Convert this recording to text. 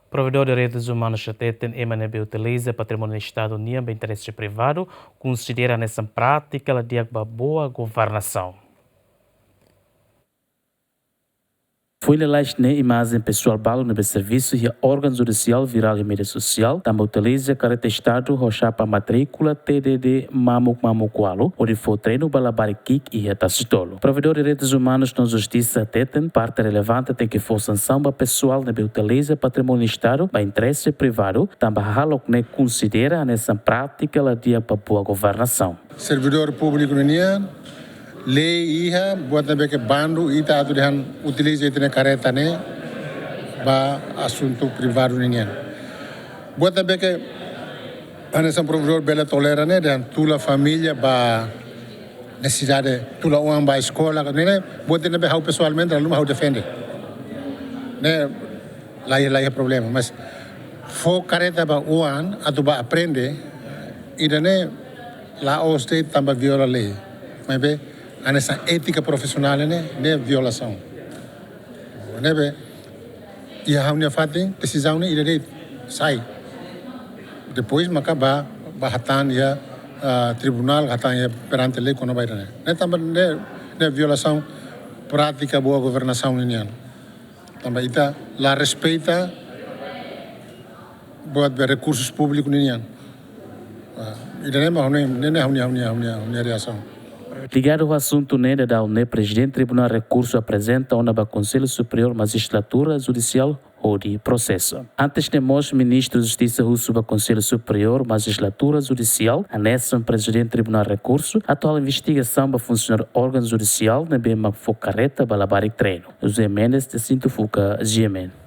Provedor de direitos humanos tem MNB utiliza patrimônio do Estado união bem interesse privado, considera nessa prática a de boa governação. Foi lá na imagem pessoal balo no serviço e órgão judicial viral e mídia social, também utiliza caráter Estado rochapa matrícula TDD Mamukwalo, onde foi treino balabari kik e retacitolo. Provedor de direitos humanos na justiça tetem, parte relevante tem que for sanção pessoal na utiliza patrimônio do Estado, para interesse privado, também halok ne considera nessa prática a dia para boa governação. Servidor público na União, lei iha buat nabe ke bandu ita atu dehan utiliza itene careta ne ba assunto privado ninguém. Buat nabe ke anessa provedor bela tolera ne dehan tula família ba necessidade tula uang ba escola ne buat nabe hau pessoalmente lalu hau defende. Ne lai problema, mas fo careta ba uang atu ba aprende ida ne la o state tamba viola lei. Mas be essa ética profissional né violação. Né be e a reunião fatem decisão né ele sai. Depois maka ba hatan ya tribunal hatan ya perante lei quando vai né também né violação prática boa governação união. Também ita la respeita buat recursos públicos união. E daí mas né reunião reação. Ligado ao assunto da UNE, presidente do Tribunal Recurso apresenta ao Conselho Superior Magistratura Judicial ou de processo. Antes temos ministro da Justiça russo do Conselho Superior Magistratura Judicial, anexo presidente do Tribunal Recurso, atual investigação para funcionar órgão judicial na bema focareta balabari treino. José Mendes de Sinto Fuca, GMN.